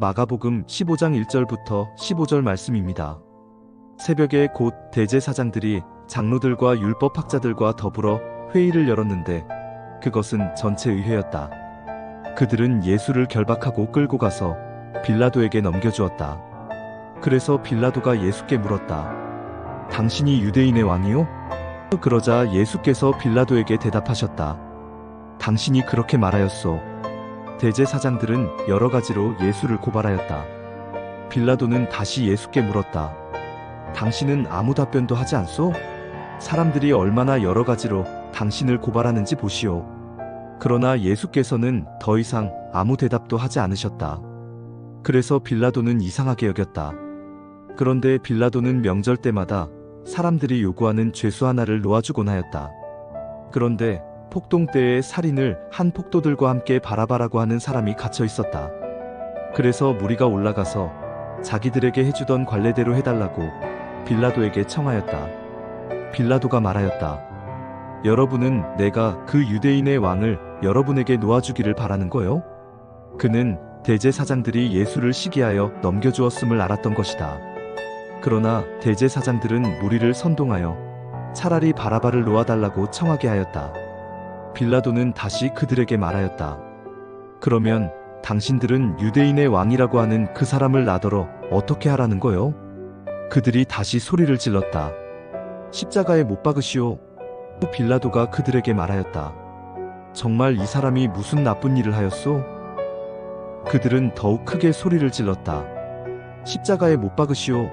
마가복음 15장 1절부터 15절 말씀입니다. 새벽에 곧 대제사장들이 장로들과 율법학자들과 더불어 회의를 열었는데 그것은 전체의회였다. 그들은 예수를 결박하고 끌고 가서 빌라도에게 넘겨주었다. 그래서 빌라도가 예수께 물었다. 당신이 유대인의 왕이요? 그러자 예수께서 빌라도에게 대답하셨다. 당신이 그렇게 말하였소. 대제사장들은 여러 가지로 예수를 고발하였다. 빌라도는 다시 예수께 물었다. 당신은 아무 답변도 하지 않소? 사람들이 얼마나 여러 가지로 당신을 고발하는지 보시오. 그러나 예수께서는 더 이상 아무 대답도 하지 않으셨다. 그래서 빌라도는 이상하게 여겼다. 그런데 빌라도는 명절 때마다 사람들이 요구하는 죄수 하나를 놓아주곤 하였다. 그런데 폭동 때에 살인을 한 폭도들과 함께 바라바라고 하는 사람이 갇혀 있었다. 그래서 무리가 올라가서 자기들에게 해주던 관례대로 해달라고 빌라도에게 청하였다. 빌라도가 말하였다. 여러분은 내가 그 유대인의 왕을 여러분에게 놓아주기를 바라는 거요? 그는 대제사장들이 예수를 시기하여 넘겨주었음을 알았던 것이다. 그러나 대제사장들은 무리를 선동하여 차라리 바라바를 놓아달라고 청하게 하였다. 빌라도는 다시 그들에게 말하였다. 그러면 당신들은 유대인의 왕이라고 하는 그 사람을 나더러 어떻게 하라는 거요? 그들이 다시 소리를 질렀다. 십자가에 못 박으시오. 빌라도가 그들에게 말하였다. 정말 이 사람이 무슨 나쁜 일을 하였소? 그들은 더욱 크게 소리를 질렀다. 십자가에 못 박으시오.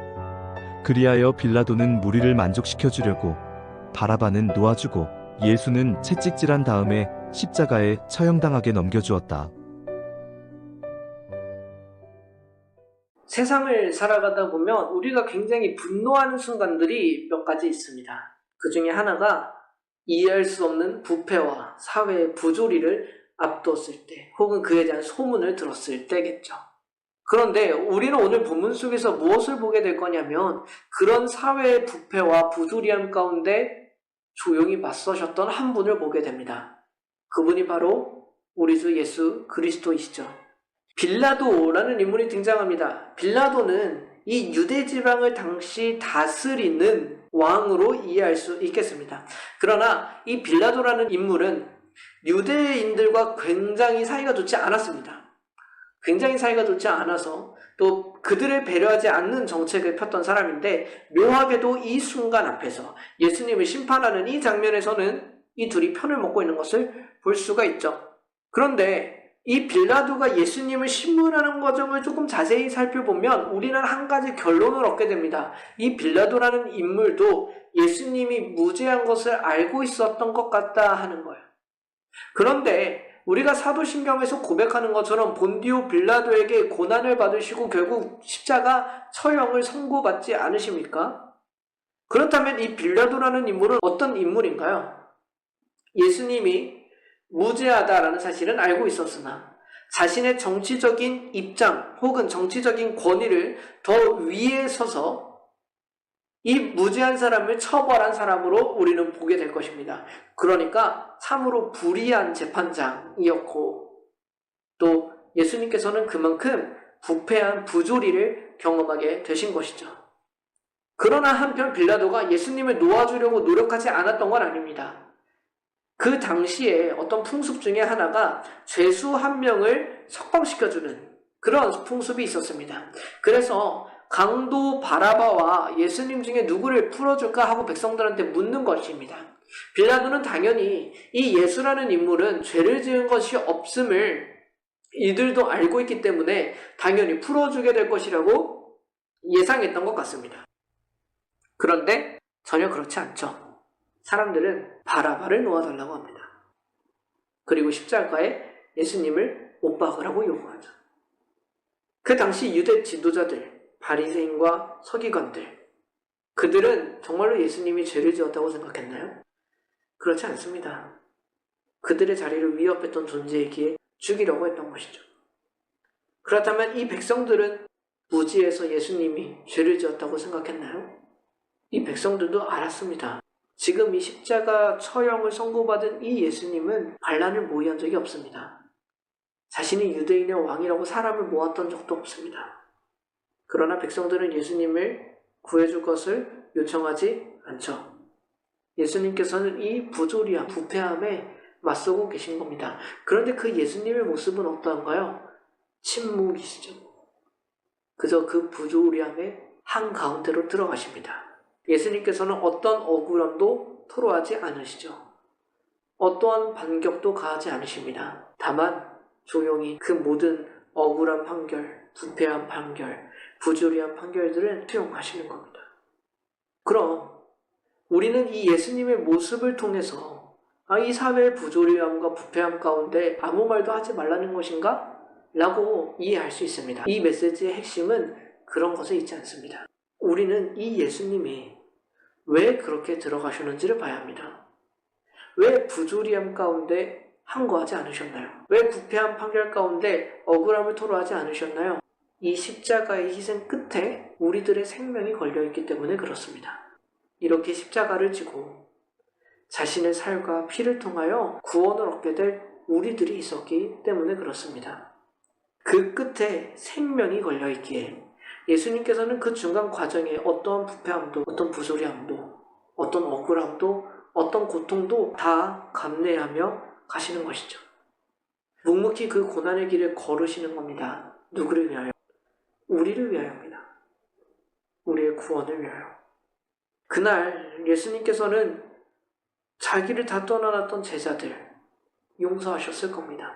그리하여 빌라도는 무리를 만족시켜 주려고 바라바는 놓아주고 예수는 채찍질한 다음에 십자가에 처형당하게 넘겨주었다. 세상을 살아가다 보면 우리가 굉장히 분노하는 순간들이 몇 가지 있습니다. 그 중에 하나가 이해할 수 없는 부패와 사회의 부조리를 앞뒀을 때, 혹은 그에 대한 소문을 들었을 때겠죠. 그런데 우리는 오늘 본문 속에서 무엇을 보게 될 거냐면, 그런 사회의 부패와 부조리함 가운데 조용히 맞서셨던 한 분을 보게 됩니다. 그분이 바로 우리 주 예수 그리스도이시죠. 빌라도라는 인물이 등장합니다. 빌라도는 이 유대 지방을 당시 다스리는 왕으로 이해할 수 있겠습니다. 그러나 이 빌라도라는 인물은 유대인들과 굉장히 사이가 좋지 않았습니다. 굉장히 사이가 좋지 않아서 또 그들을 배려하지 않는 정책을 폈던 사람인데, 묘하게도 이 순간 앞에서 예수님을 심판하는 이 장면에서는 이 둘이 편을 먹고 있는 것을 볼 수가 있죠. 그런데 이 빌라도가 예수님을 신문하는 과정을 조금 자세히 살펴보면 우리는 한 가지 결론을 얻게 됩니다. 이 빌라도라는 인물도 예수님이 무죄한 것을 알고 있었던 것 같다 하는 거예요. 그런데 우리가 사도신경에서 고백하는 것처럼 본디오 빌라도에게 고난을 받으시고 결국 십자가 처형을 선고받지 않으십니까? 그렇다면 이 빌라도라는 인물은 어떤 인물인가요? 예수님이 무죄하다라는 사실은 알고 있었으나 자신의 정치적인 입장 혹은 정치적인 권위를 더 위에 서서 이 무죄한 사람을 처벌한 사람으로 우리는 보게 될 것입니다. 그러니까 참으로 불의한 재판장이었고, 또 예수님께서는 그만큼 부패한 부조리를 경험하게 되신 것이죠. 그러나 한편 빌라도가 예수님을 놓아주려고 노력하지 않았던 건 아닙니다. 그 당시에 어떤 풍습 중에 하나가 죄수 한 명을 석방시켜주는 그런 풍습이 있었습니다. 그래서 강도 바라바와 예수님 중에 누구를 풀어줄까 하고 백성들한테 묻는 것입니다. 빌라도는 당연히 이 예수라는 인물은 죄를 지은 것이 없음을 이들도 알고 있기 때문에 당연히 풀어주게 될 것이라고 예상했던 것 같습니다. 그런데 전혀 그렇지 않죠. 사람들은 바라바를 놓아달라고 합니다. 그리고 십자가에 예수님을 못 박으라고 요구하죠. 그 당시 유대 지도자들, 바리새인과 서기관들, 그들은 정말로 예수님이 죄를 지었다고 생각했나요? 그렇지 않습니다. 그들의 자리를 위협했던 존재이기에 죽이려고 했던 것이죠. 그렇다면 이 백성들은 무지에서 예수님이 죄를 지었다고 생각했나요? 이 백성들도 알았습니다. 지금 이 십자가 처형을 선고받은 이 예수님은 반란을 모의한 적이 없습니다. 자신이 유대인의 왕이라고 사람을 모았던 적도 없습니다. 그러나 백성들은 예수님을 구해줄 것을 요청하지 않죠. 예수님께서는 이 부조리함, 부패함에 맞서고 계신 겁니다. 그런데 그 예수님의 모습은 어떠한가요? 침묵이시죠. 그저 그 부조리함의 한가운데로 들어가십니다. 예수님께서는 어떤 억울함도 토로하지 않으시죠. 어떠한 반격도 가하지 않으십니다. 다만 조용히 그 모든 억울한 판결, 부패한 판결, 부조리한 판결들을 수용하시는 겁니다. 그럼 우리는 이 예수님의 모습을 통해서 이 사회의 부조리함과 부패함 가운데 아무 말도 하지 말라는 것인가? 라고 이해할 수 있습니다. 이 메시지의 핵심은 그런 것에 있지 않습니다. 우리는 이 예수님이 왜 그렇게 들어가셨는지를 봐야 합니다. 왜 부조리함 가운데 항거하지 않으셨나요? 왜 부패한 판결 가운데 억울함을 토로하지 않으셨나요? 이 십자가의 희생 끝에 우리들의 생명이 걸려있기 때문에 그렇습니다. 이렇게 십자가를 지고 자신의 살과 피를 통하여 구원을 얻게 될 우리들이 있었기 때문에 그렇습니다. 그 끝에 생명이 걸려있기에 예수님께서는 그 중간 과정에 어떠한 부패함도, 어떤 부조리함도, 어떤 억울함도, 어떤 고통도 다 감내하며 가시는 것이죠. 묵묵히 그 고난의 길을 걸으시는 겁니다. 누구를 위하여? 우리를 위하여입니다. 우리의 구원을 위하여. 그날 예수님께서는 자기를 다 떠나놨던 제자들 용서하셨을 겁니다.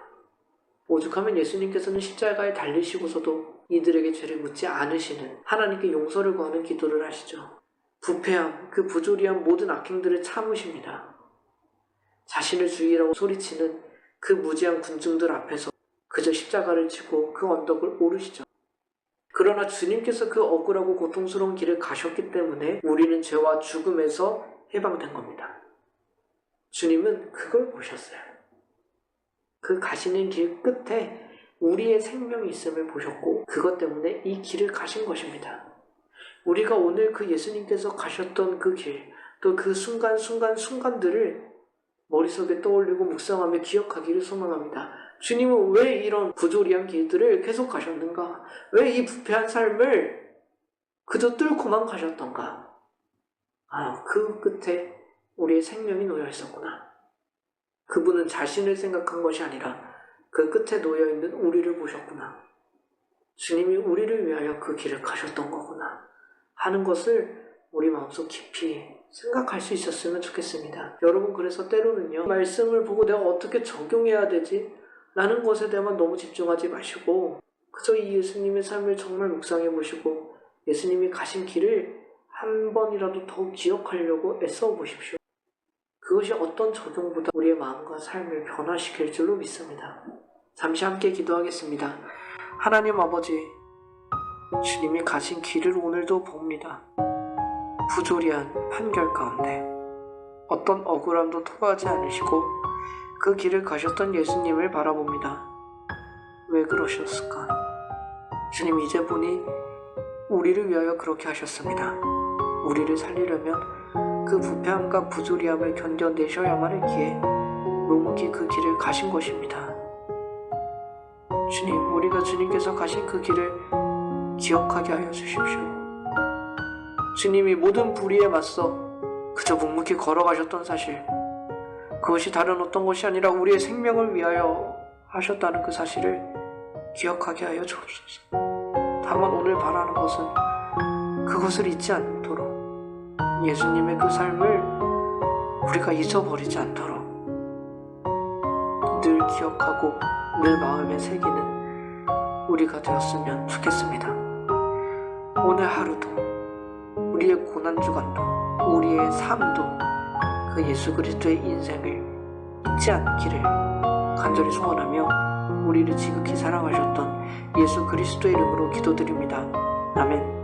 오죽하면 예수님께서는 십자가에 달리시고서도 이들에게 죄를 묻지 않으시는 하나님께 용서를 구하는 기도를 하시죠. 부패함, 그 부조리한 모든 악행들을 참으십니다. 자신을 주의라고 소리치는 그 무지한 군중들 앞에서 그저 십자가를 지고 그 언덕을 오르시죠. 그러나 주님께서 그 억울하고 고통스러운 길을 가셨기 때문에 우리는 죄와 죽음에서 해방된 겁니다. 주님은 그걸 보셨어요. 그 가시는 길 끝에 우리의 생명이 있음을 보셨고 그것 때문에 이 길을 가신 것입니다. 우리가 오늘 그 예수님께서 가셨던 그 길, 또 그 순간들을 머릿속에 떠올리고 묵상하며 기억하기를 소망합니다. 주님은 왜 이런 부조리한 길들을 계속 가셨는가? 왜 이 부패한 삶을 그저 뚫고만 가셨던가? 그 끝에 우리의 생명이 놓여 있었구나. 그분은 자신을 생각한 것이 아니라 그 끝에 놓여있는 우리를 보셨구나. 주님이 우리를 위하여 그 길을 가셨던 거구나 하는 것을 우리 마음속 깊이 생각할 수 있었으면 좋겠습니다. 여러분, 그래서 때로는요, 말씀을 보고 내가 어떻게 적용해야 되지? 라는 것에 대해만 너무 집중하지 마시고 그저 이 예수님의 삶을 정말 묵상해 보시고 예수님이 가신 길을 한 번이라도 더 기억하려고 애써 보십시오. 그것이 어떤 적용보다 우리의 마음과 삶을 변화시킬 줄로 믿습니다. 잠시 함께 기도하겠습니다. 하나님 아버지, 주님이 가신 길을 오늘도 봅니다. 부조리한 판결 가운데 어떤 억울함도 토로하지 않으시고 그 길을 가셨던 예수님을 바라봅니다. 왜 그러셨을까? 주님, 이제 보니 우리를 위하여 그렇게 하셨습니다. 우리를 살리려면 그 부패함과 부조리함을 견뎌내셔야만 했기에 묵묵히 그 길을 가신 것입니다. 주님, 우리가 주님께서 가신 그 길을 기억하게 하여 주십시오. 주님이 모든 불의에 맞서 그저 묵묵히 걸어가셨던 사실, 그것이 다른 어떤 것이 아니라 우리의 생명을 위하여 하셨다는 그 사실을 기억하게 하여 주옵소서. 다만 오늘 바라는 것은 그것을 잊지 않도록 예수님의 그 삶을 우리가 잊어버리지 않도록 늘 기억하고 늘 마음에 새기는 우리가 되었으면 좋겠습니다. 오늘 하루도 우리의 고난주간도 우리의 삶도 그 예수 그리스도의 인생을 잊지 않기를 간절히 소원하며 우리를 지극히 사랑하셨던 예수 그리스도의 이름으로 기도드립니다. 아멘.